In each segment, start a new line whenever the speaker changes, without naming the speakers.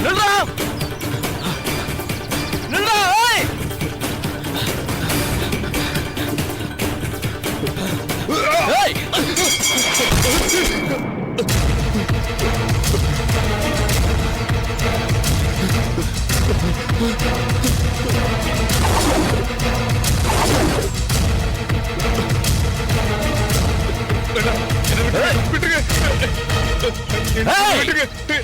நில்றா நில்றா ஏய் ஏய்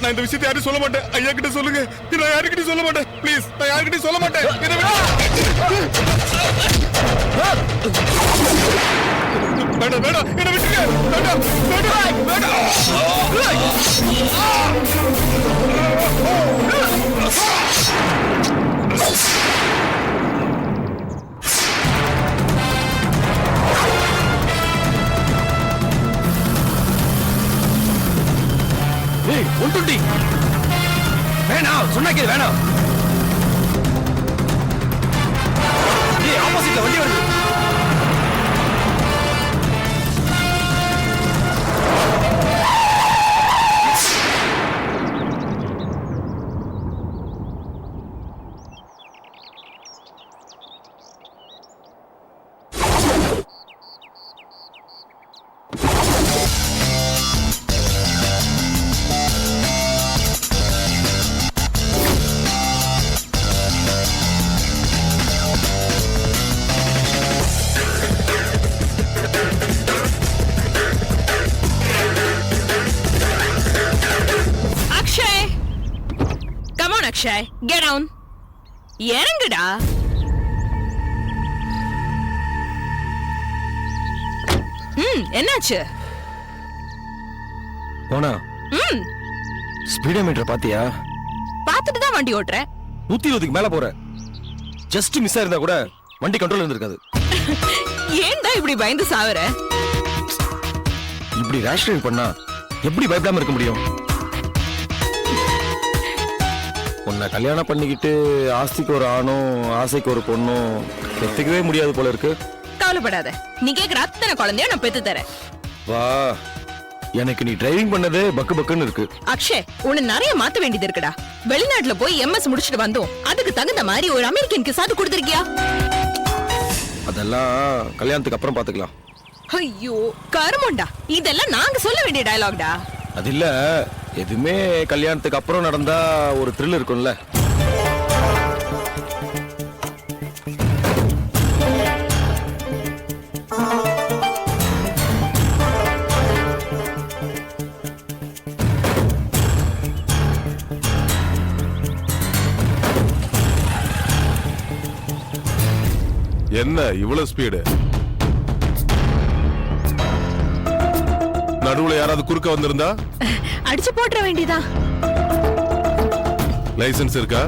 நான் இந்த விஷயத்தை யாரும் சொல்ல மாட்டேன். ஐயா கிட்ட சொல்லுங்க. நான் யாருக்கிட்டையும் சொல்ல மாட்டேன். ப்ளீஸ், நான் யாருக்கிட்டையும் சொல்ல மாட்டேன். வேண்டாம் வேண்டாம், என்ன விட்டுருங்க. வேண்டாம் வேண்டாம் வேண்டாம்.
ஏய் 120 வேணாம் சொன்னா கேளு வேணாம். ஏய் ஆப்போசிட்ல வண்டி வருது.
Akshay get down இறங்குடா. என்னாச்சு?
போனா ஸ்பீடோமீட்டர் பாத்தியா?
பார்த்துட்டு தான் வண்டி ஓட்டுற.
120க்கு மேல போற. ஜஸ்ட் மிஸ் ஆயிருந்தா கூட வண்டி கண்ட்ரோல் இருந்திருக்காது.
ஏன்டா இப்படி பயந்து சாவற?
இப்படி ரேஷ் டிரைவ் பண்ணா எப்படி பயப்படாம இருக்க முடியும்? உன்னை கல்யாணம் பண்ணிக்கிட்டு ஆஸ்திக்கு ஒரு ஆணும் ஆசைக்கு ஒரு பொண்ணும் பெத்துக்கவே முடியாது போல இருக்கு.
கவலைப்படாத, நீ கேக்குற அத்தனை குழந்தைய நான் பெத்து தரேன்.
வா, எனக்கு நீ டிரைவிங் பண்ணதே பக்கு பக்குன்னு இருக்கு.
அக்ஷய், உன்னை நிறைய மாத்த வேண்டியது இருக்குடா. வெளிநாட்டுல போய் எம்எஸ் முடிச்சிட்டு வந்தோம், அதுக்கு தகுந்த மாதிரி ஒரு அமெரிக்கன் கிசாது கொடுத்திருக்கியா?
அதெல்லாம் கல்யாணத்துக்கு அப்புறம் பாத்துக்கலாம்.
ஐயோ கருமண்டா, இதெல்லாம் நாங்க சொல்ல வேண்டிய டயலாக்டா.
அது இல்ல, எதுவுமே கல்யாணத்துக்கு அப்புறம் நடந்தா ஒரு த்ரில் இருக்கும்ல.
என்ன இவ்வளவு ஸ்பீடு? நடுவுல யாராவது குறுக்க வந்திருந்தா
அடிச்சு போட்ற வேண்டியதா.
லைசென்ஸ் இருக்கா?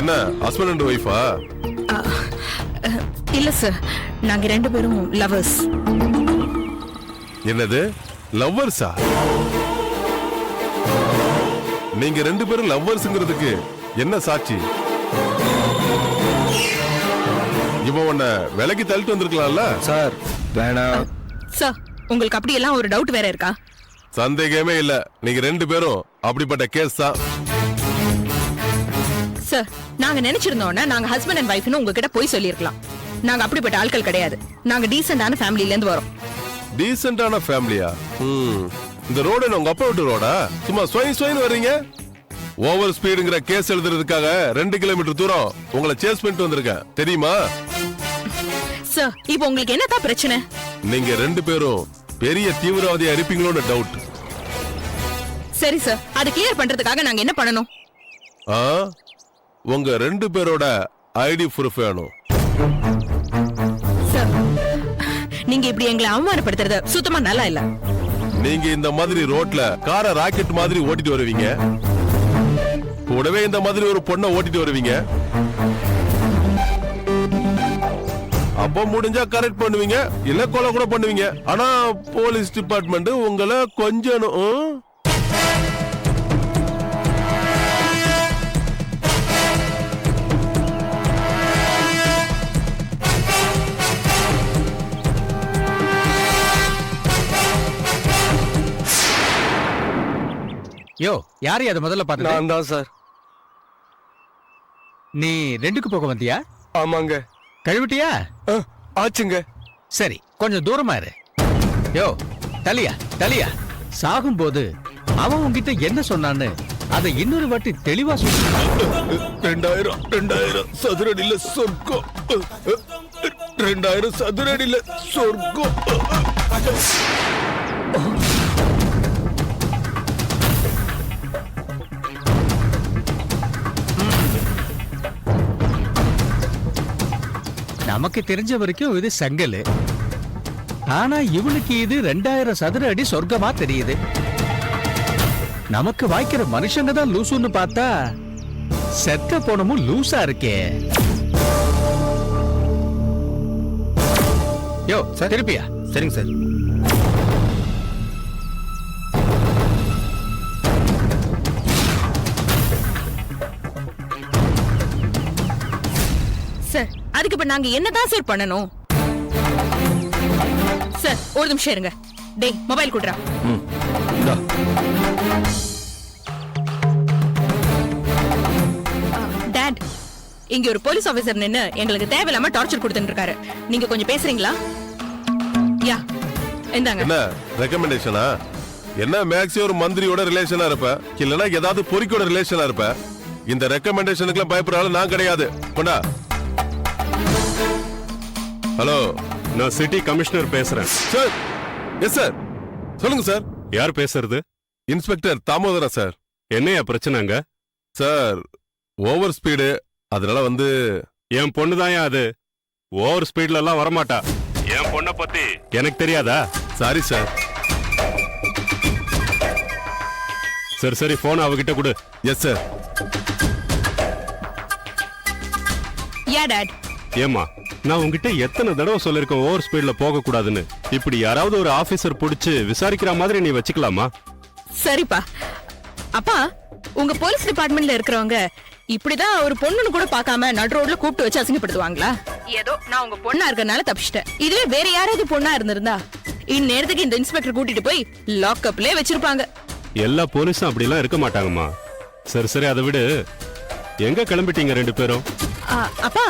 என்ன ஹஸ்பண்ட் அண்ட் ஒய்ஃபா?
இல்ல சார், நாங்க ரெண்டு பேரும் லவர்ஸ்.
என்னது லவ்வர்ஸா? நீங்க ரெண்டு பேரும் லவ்வர்ஸ்ங்கிறதுக்கு என்ன சாட்சி? இவன் உன்னை விலைக்கு தள்ளிட்டு வந்திருக்கலாம்ல.
சார் வேணாம்
சார், உங்களுக்கு அப்படி எல்லாம் ஒரு டவுட் வேற இருக்கா?
சந்தேகமே இல்ல, நீங்க ரெண்டு பேரும் அப்படிப்பட்ட கேஸ் தான்.
சார், நாங்க நினைச்சிருந்தோம்னா நாங்க ஹஸ்பண்ட் அண்ட் வைஃப்னு உங்ககிட்ட போய் சொல்லிருக்கலாம். நாங்க அப்படிப்பட்ட ஆட்கள் கிடையாது. நாங்க டீசென்டான ஃபேமிலில இருந்து வரோம்.
டீசென்டான ஃபேமிலியா? இந்த ரோடு உங்க அப்பா விட்டு ரோடா? சும்மா ஸ்வைன் வர்றீங்க. ஓவர் ஸ்பீடுங்கிற கேஸ் எழுதுறதுக்காக 2 கிலோமீட்டர் தூரம் உங்களை சேஸ் பண்ணிட்டு வந்திருக்கேன், தெரியுமா?
சார், இப்போ உங்களுக்கு என்னதான் பிரச்சனை?
நீங்க ரெண்டு பேரும் பெரிய தீவிரவாதியா இருப்பீங்களோன்னு டவுட்.
சரி சார், அது கிளியர் பண்றதுக்காக நாங்க என்ன பண்ணணும்?
உங்க ரெண்டு பேரோட ஐடி ப்ரூஃப் வேணும்.
சார், நீங்க இப்படி எங்களை அவமானப்படுத்துறது சுத்தமா நல்லா இல்ல.
நீங்க இந்த மாதிரி ரோட்ல காரை ராக்கெட் மாதிரி ஓட்டிட்டு வருவீங்க, கூடவே இந்த மாதிரி ஒரு பொண்ணை ஓட்டிட்டு வருவீங்க. அப்ப முடிஞ்சா கரெக்ட் பண்ணுவீங்க, இல்ல கொலை கூட பண்ணுவீங்க. ஆனா போலீஸ் டிபார்ட்மெண்ட் உங்களை கொஞ்சம்
யோ யாரு அதை முதல்ல பார்த்தது?
நான் தான் சார்.
நீ ரெண்டுக்கு போக வந்தியா?
ஆமாங்க.
கழுவிட்டியா?
ஆச்சுங்க.
சரி கொஞ்சம் தூரமா இரு. யோ தலியா தலியா, சாகும்போது அவன் உன்கிட்ட என்ன சொன்னான்னு அதை இன்னொரு வாட்டி தெளிவா சொல்லு.
2000 சதுரடியில சொர்க்கம். 2000 சதுரடியில சொர்க்கம்.
நமக்கு தெரிஞ்ச வரைக்கும் இது செங்கல். ஆனா இவனுக்கு இது 2000 சதுர அடி சொர்க்கமா தெரியுது. நமக்கு வாய்க்கிற மனுஷங்க தான் லூசுன்னு பார்த்தா செத்த போனமும் லூசா இருக்கே. யோ திருப்பியா?
சரிங்க சார்.
சார் அதுக்கு இப்ப நாங்க என்னதான் சார் பண்ணணும்? சார் ஒரு நிமிஷம் இருங்க. டேய் மொபைல் குடுறா.
இந்தா.
டாட், இங்க ஒரு போலீஸ் ஆபீசர் நின்னு எங்களுக்கு தேவையில்லாம டார்ச்சர் கொடுத்துட்டு இருக்காரு. நீங்க கொஞ்சம் பேசுறீங்களா? யா இந்தாங்க.
என்ன ரெக்கமெண்டேஷனா? என்ன மேக்ஸி ஒரு மந்திரியோட ரிலேஷனா இருப்ப, இல்லனா ஏதாவது பொறிக்கோட ரிலேஷனா இருப்ப. இந்த ரெக்கமெண்டேஷனுக்குலாம் பயப்படுறால நான் கிடையாது. கொண்டா. ஹலோ,
நான் சிட்டி கமிஷனர் பேசுறேன்.
சார். Yes sir. சொல்லுங்க சார்.
யார் பேசுறது?
Inspector Damodaran sir.
என்னையா பிரச்சனைங்க?
சார் ஓவர் ஸ்பீடு, அதனால வந்து
என் பொண்ணு தான் அது. ஓவர் ஸ்பீட்ல எல்லாம் வரமாட்டா. என் பொண்ணை பத்தி எனக்கு தெரியாதா?
Sorry sir.
சரி சரி, போன் அவகிட்ட கொடு.
Yes sir.
Yeah dad.
ஏமா, நான் உங்ககிட்ட எத்தனை தடவை சொல்லிருக்கேன் ஓவர் ஸ்பீட்ல போக கூடாதுன்னு. இப்படி யாராவது ஒரு ஆபீசர் புடிச்சு விசாரிக்கிற மாதிரி நீ வச்சுக்கலாமா?
சரிப்பா. அப்பா, உங்க போலீஸ் டிபார்ட்மெண்ட்ல இருக்கிறவங்க இப்படிதான் ஒரு பொண்ணுன்னு கூட பார்க்காம நடு ரோட்ல கூப்பிட்டு வச்சு அசிங்கப்படுத்துவாங்களா? ஏதோ நான் உங்க பொண்ணா இருக்கறனால தப்பிச்சிட்டேன். இதுவே வேற யாராவது பொண்ணா இருந்திருந்தா இந்நேரத்துக்கு இந்த இன்ஸ்பெக்டர் கூட்டிட்டு போய் லாக்அப்லயே வச்சிருப்பாங்க.
எல்லா போலீஸும் அப்படிலாம் இருக்க மாட்டாங்கம்மா. சரி சரி, அதை விடு. எங்க கிளம்பிட்டீங்க ரெண்டு பேரும்?
அப்பா,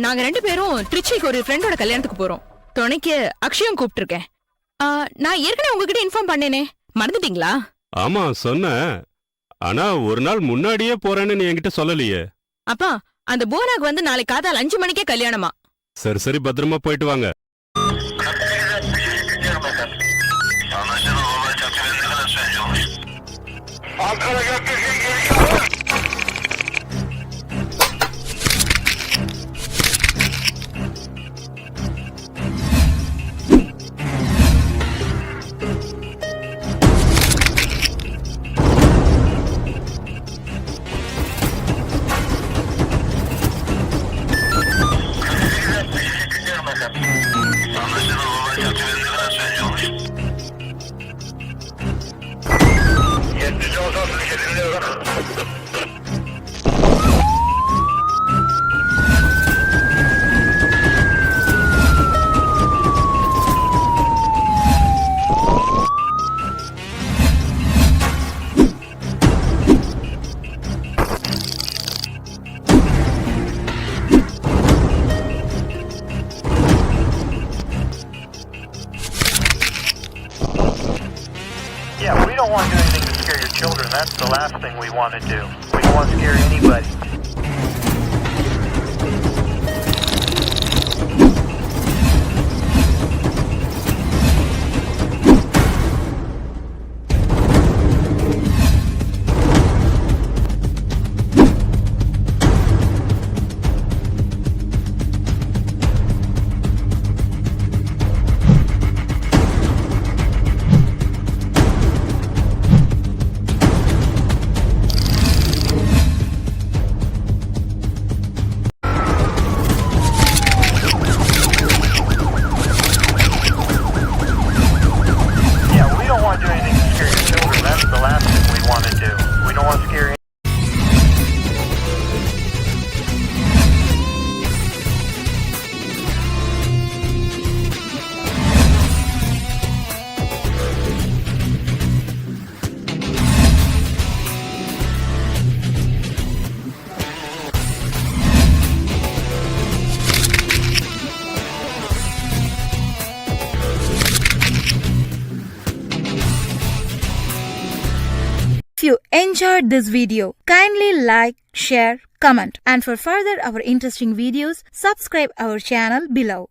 நாங்க ரெண்டு பேரும் திருச்சிக்கு ஒரு ஃப்ரெண்டோட கல்யாணத்துக்கு போறோம். துணைக்கு அக்ஷயம் கூப்பிட்டுருக்கேன். நான் ஏற்கனவே உங்ககிட்ட இன்ஃபார்ம் பண்ணேனே, மறந்துட்டீங்களா?
ஆமா சொன்னேன். ஆனா ஒரு நாள் முன்னாடியே போறேன்னு நீ என்கிட்ட சொல்லலையே.
அப்பா, அந்த போனாக்கு வந்து நாளைக்கு காதால் 5 மணிக்கே கல்யாணமா.
சரி சரி, பத்திரமா போயிட்டு வாங்க.
Yeah, we don't want to do anything to scare your children. That's the last thing we want to do. We don't want to scare anybody.
you enjoyed this video, kindly like, share, comment, and for further our interesting videos, subscribe our channel below.